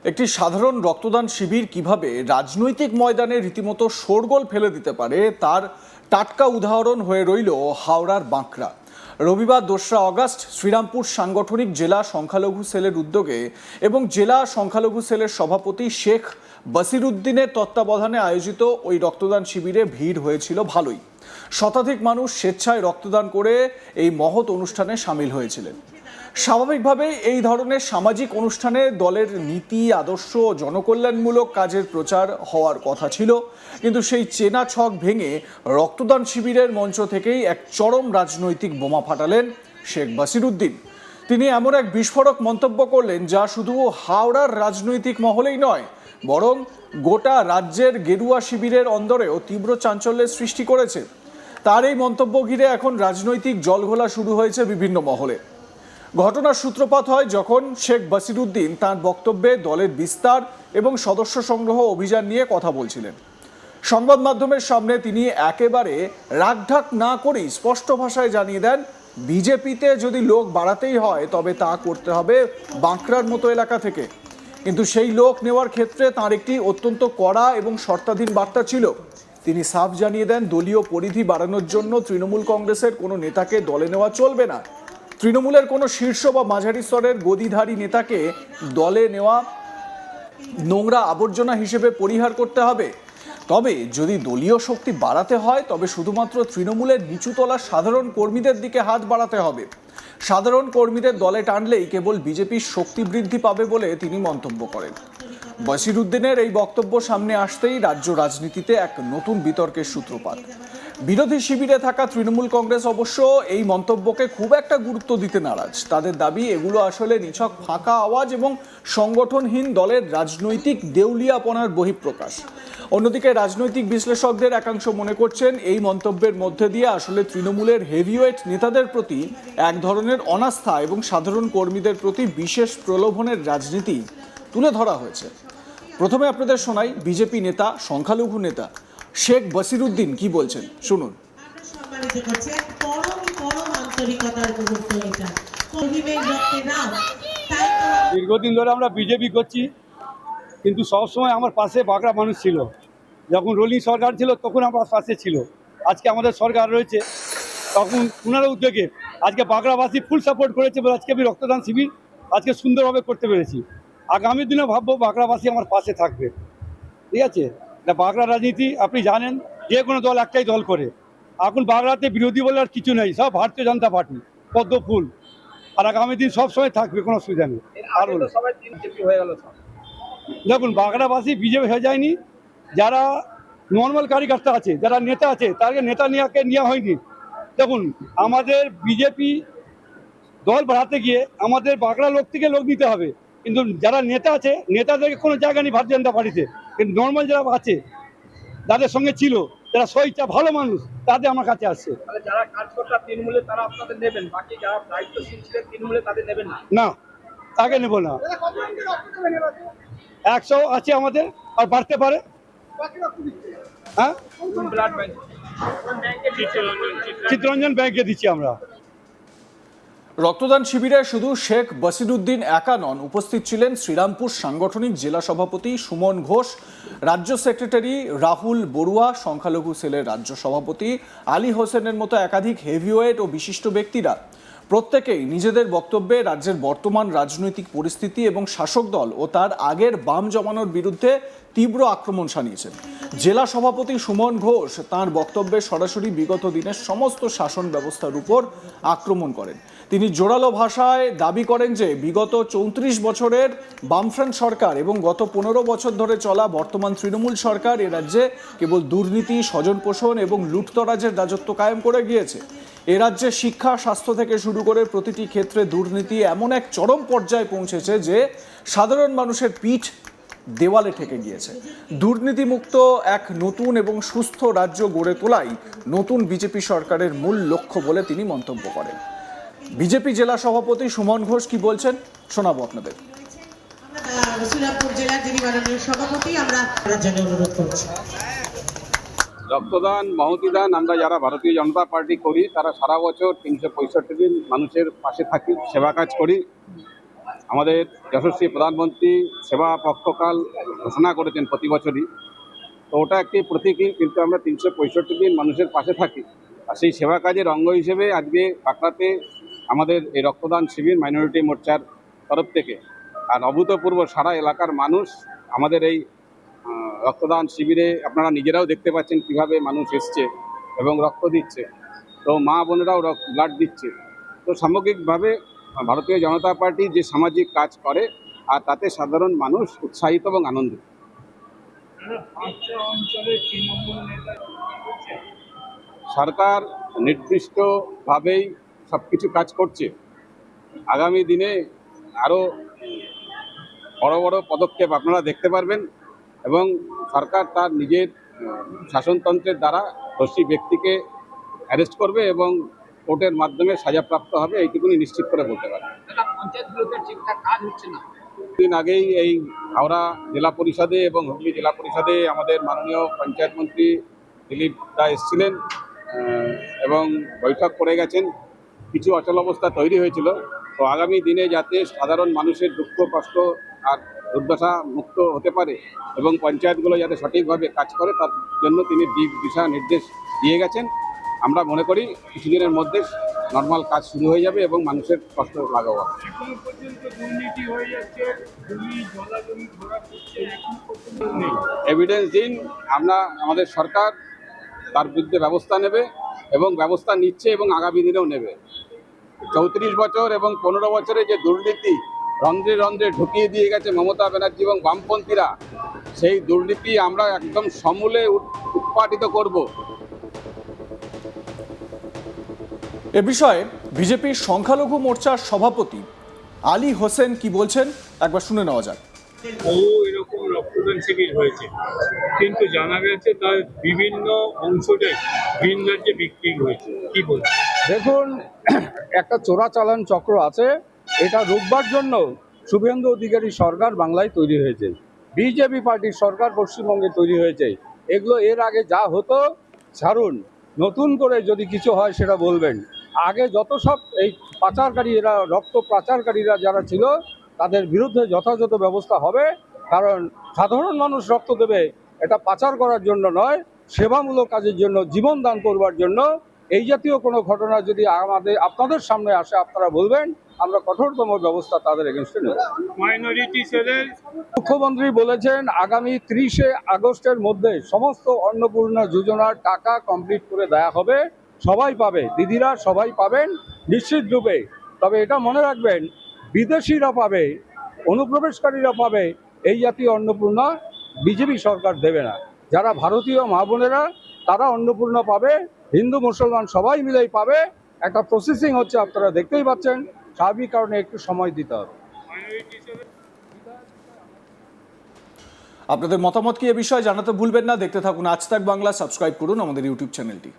একটি সাধারণ রক্তদান শিবির কিভাবে রাজনৈতিক ময়দানে রীতিমতো শোরগোল ফেলে দিতে পারে তার টাটকা উদাহরণ হয়ে রইল হাওড়ার বাঁকড়া। রবিবার 2রা অগাস্ট শ্রীরামপুর সাংগঠনিক জেলা সংখ্যালঘু সেলের উদ্যোগে এবং জেলা সংখ্যালঘু সেলের সভাপতি শেখ বসিরউদ্দিনের তত্ত্বাবধানে আয়োজিত ওই রক্তদান শিবিরে ভিড় হয়েছিল ভালোই। শতাধিক মানুষ স্বেচ্ছায় রক্তদান করে এই মহৎ অনুষ্ঠানে সামিল হয়েছিলেন। স্বাভাবিকভাবেই এই ধরনের সামাজিক অনুষ্ঠানে দলের নীতি আদর্শ জনকল্যাণমূলক কাজের প্রচার হওয়ার কথা ছিল, কিন্তু সেই চেনা ছক ভেঙে রক্তদান শিবিরের মঞ্চ থেকেই এক চরম রাজনৈতিক বোমা ফাটালেন শেখ বসিরউদ্দিন। তিনি এমন এক বিস্ফোরক মন্তব্য করলেন যা শুধু হাওড়ার রাজনৈতিক মহলেই নয়, বরং গোটা রাজ্যের গেরুয়া শিবিরের অন্দরেও তীব্র চাঞ্চল্যের সৃষ্টি করেছে। তার এই মন্তব্য ঘিরে এখন রাজনৈতিক জলঘোলা শুরু হয়েছে বিভিন্ন মহলে। ঘটনার সূত্রপাত হয় যখন শেখ বসিরউদ্দিন তাঁর বক্তব্যে দলের বিস্তার এবং সদস্য সংগ্রহ অভিযান নিয়ে কথা বলছিলেন। সংবাদ মাধ্যমের সামনে তিনি একেবারে রাগঢাক না করেই স্পষ্ট ভাষায় জানিয়ে দেন, বিজেপিতে যদি লোক বাড়াতেই হয় তবে তা করতে হবে বাঁকড়ার মতো এলাকা থেকে। কিন্তু সেই লোক নেওয়ার ক্ষেত্রে তাঁর একটি অত্যন্ত কড়া এবং শর্তাধীন বার্তা ছিল। তিনি সাফ জানিয়ে দেন, দলীয় পরিধি বাড়ানোর জন্য তৃণমূল কংগ্রেসের কোনো নেতাকে দলে নেওয়া চলবে না। তৃণমূলের কোনো শীর্ষ বা মাঝারি স্তরের গদিধারী নেতাকে দলে নেওয়া নোংরা আবর্জনা হিসেবে পরিহার করতে হবে। তবে যদি দলীয় শক্তি বাড়াতে হয় তবে শুধুমাত্র তৃণমূলের নিচুতলা সাধারণ কর্মীদের দিকে হাত বাড়াতে হবে। সাধারণ কর্মীদের দলে টানলেই কেবল বিজেপির শক্তি বৃদ্ধি পাবে বলে তিনি মন্তব্য করেন। বসিরউদ্দিনের এই বক্তব্য সামনে আসতেই রাজ্য রাজনীতিতে এক নতুন বিতর্কের সূত্রপাত। বিরোধী শিবিরে থাকা তৃণমূল কংগ্রেস অবশ্য এই মন্তব্যকে খুব একটা গুরুত্ব দিতে নারাজ। তাদের দাবি এগুলো আসলে নিছক ফাঁকা আওয়াজ এবং সংগঠনহীন দলের রাজনৈতিক দেউলিয়াপনার বহিঃপ্রকাশ। অন্যদিকে রাজনৈতিক বিশ্লেষকদের একাংশ মনে করছেন, এই মন্তব্যের মধ্যে দিয়ে আসলে তৃণমূলের হেভিওয়েট নেতাদের প্রতি এক ধরনের অনাস্থা এবং সাধারণ কর্মীদের প্রতি বিশেষ প্রলোভনের রাজনীতি তুলে ধরা হয়েছে। প্রথমে আপনাদের শোনাই বিজেপি নেতা, সংখ্যালঘু নেতা শেখ বসিরউদ্দিন কি বলছেন, শুনুন। দীর্ঘদিন ধরে আমরা বিজেপি করছি, কিন্তু সবসময় আমার পাশে বাঁকড়া মানুষ ছিল। যখন রোলিং সরকার ছিল তখন আমার পাশে ছিল। আজকে আমাদের সরকার রয়েছে, তখন ওনার উদ্যোগে আজকে বাঁকড়াবাসী ফুল সাপোর্ট করেছে বলে আজকে আমি রক্তদান শিবির আজকে সুন্দরভাবে করতে পেরেছি। আগামী দিনে ভাববো বাঁকড়াবাসী আমার পাশে থাকবে। ঠিক আছে, না বাঁকড়া রাজনীতি আপনি জানেন, যে কোনো দল একটাই দল করে। এখন বাঁকড়াতে বিরোধী বলে আর কিছু নেই, সব ভারতীয় জনতা পার্টি পদ্ম ফুল, আর আগামী দিন সব সময় থাকবে, কোনো অসুবিধা নেই। আর দেখুন, বাঁকড়াবাসী বিজেপি হয়ে যায়নি, যারা নর্মাল কার্যকর্তা আছে, যারা নেতা আছে, তাকে নেতা নেওয়া হয়নি। দেখুন, আমাদের বিজেপি দল বাড়াতে গিয়ে আমাদের বাঁকড়া লোক থেকে লোক নিতে হবে, কিন্তু যারা নেতা আছে নেতাদেরকে কোনো জায়গা নেই ভারতীয় জনতা পার্টিতে। কিন্তু নর্মাল যারা আছে, যাদের সঙ্গে ছিল, যারা স্বইচ্ছা ভালো মানুষ, তাদের আমার কাছে আসছে। যারা কাজকর্তা তৃণমূলে তারা আপনাদের নেবেন, বাকি যারা দায়িত্বশীল ছিলেন তৃণমূলে তাদের নেবেন না? না, তাকে নেব না। 100 আছে আমাদের, আর বাড়তে পারে। হ্যাঁ, চিত্তরঞ্জন ব্যাংকে দিচ্ছি আমরা। রক্তদান শিবিরে শুধু শেখ বসিরউদ্দিন একা নন, উপস্থিত ছিলেন শ্রীরামপুর সাংগঠনিক জেলা সভাপতি সুমন ঘোষ, রাজ্য সেক্রেটারি রাহুল বড়ুয়া, সংখ্যালঘু সেলের রাজ্য সভাপতি আলী হোসেনের মতো একাধিক হেভিওয়েট ও বিশিষ্ট ব্যক্তিরা। প্রত্যেকেই নিজেদের বক্তব্যে রাজ্যের বর্তমান রাজনৈতিক পরিস্থিতি এবং শাসক দল ও তার আগের বাম জমানোর বিরুদ্ধে তীব্র আক্রমণ শানিয়েছেন। জেলা সভাপতি সুমন ঘোষ তাঁর বক্তব্যে সরাসরি বিগত দিনের সমস্ত শাসন ব্যবস্থার উপর আক্রমণ করেন। তিনি জোরালো ভাষায় দাবি করেন যে বিগত 34 বছরের বামফ্রন্ট সরকার এবং গত 15 বছর ধরে চলা বর্তমান তৃণমূল সরকার এ রাজ্যে কেবল দুর্নীতি, স্বজনপোষণ এবং লুটতরাজের রাজত্ব কায়েম করে গিয়েছে। এ রাজ্যে শিক্ষা, স্বাস্থ্য থেকে শুরু করে প্রতিটি ক্ষেত্রে দুর্নীতি এমন এক চরম পর্যায়ে পৌঁছেছে যে সাধারণ মানুষের পিঠ দেওয়ালে ঠেকে গিয়েছে। দুর্নীতিমুক্ত এক নতুন এবং সুস্থ রাজ্য গড়ে তোলাই নতুন বিজেপি সরকারের মূল লক্ষ্য বলে তিনি মন্তব্য করেন। বিজেপি জেলা সভাপতি সুমন ঘোষ কি বলছেন শোনাবো আপনাদের। রক্তদান, মহতিদান আমরা যারা ভারতীয় জনতা পার্টি করি তারা সারা বছর 365 দিন মানুষের পাশে থাকি, সেবা কাজ করি। আমাদের যশস্বী প্রধানমন্ত্রী সেবা পক্ষকাল ঘোষণা করেছেন প্রতি বছরই। তো ওটা একটি প্রতীকী, কিন্তু আমরা 365 দিন মানুষের পাশে থাকি। আর সেই সেবা কাজের অঙ্গ হিসেবে আজকে বাঁকড়াতে আমাদের এই রক্তদান শিবির মাইনরিটি মোর্চার তরফ থেকে, আর অভূতপূর্ব সারা এলাকার মানুষ আমাদের এই রক্তদান শিবিরে আপনারা নিজেরাও দেখতে পাচ্ছেন কিভাবে মানুষ এসছে এবং রক্ত দিচ্ছে। তো মা বোনেরাও ব্লাড দিচ্ছে। তো সামগ্রিকভাবে ভারতীয় জনতা পার্টি যে সামাজিক কাজ করে, আর তাতে সাধারণ মানুষ উৎসাহিত এবং আনন্দিত। সরকার নির্দিষ্টভাবেই সব কিছু কাজ করছে। আগামী দিনে আরও বড় বড় পদক্ষেপ আপনারা দেখতে পারবেন এবং সরকার তার নিজের শাসনতন্ত্রের দ্বারা দোষী ব্যক্তিকে অ্যারেস্ট করবে এবং কোর্টের মাধ্যমে সাজাপ্রাপ্ত হবে, এইটুকুনি নিশ্চিত করে বলতে পারে। পঞ্চায়েতগুলোতে ঠিকঠাক কাজ হচ্ছে না। দিন আগেই এই হাওড়া জেলা পরিষদে এবং হুগলি জেলা পরিষদে আমাদের মাননীয় পঞ্চায়েত মন্ত্রী দিলীপ দা এসেছিলেন এবং বৈঠক করে গেছেন। কিছু অচলাবস্থা তৈরি হয়েছিল। তো আগামী দিনে যাতে সাধারণ মানুষের দুঃখ কষ্ট আর দুর্দশা মুক্ত হতে পারে এবং পঞ্চায়েতগুলো যাতে সঠিকভাবে কাজ করে, তার জন্য তিনি দিক দিশা নির্দেশ দিয়ে গেছেন। আমরা মনে করি কিছুদিনের মধ্যে নর্মাল কাজ শুরু হয়ে যাবে এবং মানুষের কষ্ট লাঘব হবে। এখনো পর্যন্ত দুর্নীতি হয়ে যাচ্ছে, জমি জলাজমি ঘোরা করছে, এখনো পর্যন্ত নেই। এভিডেন্স দিন, আমাদের সরকার তার বিরুদ্ধে ব্যবস্থা নেবে এবং ব্যবস্থা নিচ্ছে এবং আগামী দিনেও নেবে। 34 বছর এবং 15 বছরে যে দুর্নীতি রন্ধ্রে রন্ধ্রে ঢুকিয়ে দিয়ে গেছে মমতা ব্যানার্জি এবং বামপন্থীরা, সেই দুর্নীতি আমরা একদম সমূলে উৎপাটিত করব। এ বিষয়ে বিজেপির সংখ্যালঘু মোর্চার সভাপতি আলী হোসেন কি বলছেন একবার শুনে নেওয়া যাক। এরকম রক্তদান শিবির হয়েছে, কিন্তু জানা গেছে তার বিভিন্ন অংশটাই ভিন রাজ্যে বিক্রি হয়েছে। কি বলছে? দেখুন, একটা চোরাচালান চক্র আছে। এটা রোববার জন্য শুভেন্দু অধিকারী সরকার বাংলায় তৈরি হয়েছে, বিজেপি পার্টির সরকার পশ্চিমবঙ্গে তৈরি হয়েছে। এগুলো এর আগে যা হতো ছাড়ুন, নতুন করে যদি কিছু হয় সেটা বলবেন। আগে যত সব এই পাচারকারীরা, রক্ত পাচারকারীরা যারা ছিল, তাদের বিরুদ্ধে যথাযথ ব্যবস্থা হবে। কারণ সাধারণ মানুষ রক্ত দেবে এটা পাচার করার জন্য নয়, সেবামূলক কাজের জন্য, জীবন দান করবার জন্য। এই জাতীয় কোনো ঘটনা যদি আপনাদের সামনে আসে, আপনারা বলবেন, আমরা কঠোরতম ব্যবস্থা তাদের এগেনস্টে নেব। মাইনরিটি সেলের মুখ্যমন্ত্রী বলেছেন আগামী 30শে আগস্টের মধ্যে সমস্ত অন্নপূর্ণা যোজনার টাকা কমপ্লিট করে দেয়া হবে। সবাই পাবে, দিদিরা সবাই পাবেন নিশ্চিত রূপে। তবে এটা মনে রাখবেন, বিদেশিরা পাবে, অনুপ্রবেশকারীরা পাবে, এই জাতীয় অন্নপূর্ণা বিজেপি সরকার দেবে না। যারা ভারতীয় মা বোনেরা তারা অন্নপূর্ণা পাবে, হিন্দু মুসলমান সবাই মিলেই পাবে। একটা প্রসেসিং হচ্ছে, আপনারা দেখতেই পাচ্ছেন। স্বাভাবিক কারণে একটু সময় দিতে হবে। মাইনরিটি সেলের আপনাদের মতামত কি এ বিষয়ে জানাতে ভুলবেন না। দেখতে থাকুন আজ তাক বাংলা, সাবস্ক্রাইব করুন আমাদের ইউটিউব চ্যানেলটি।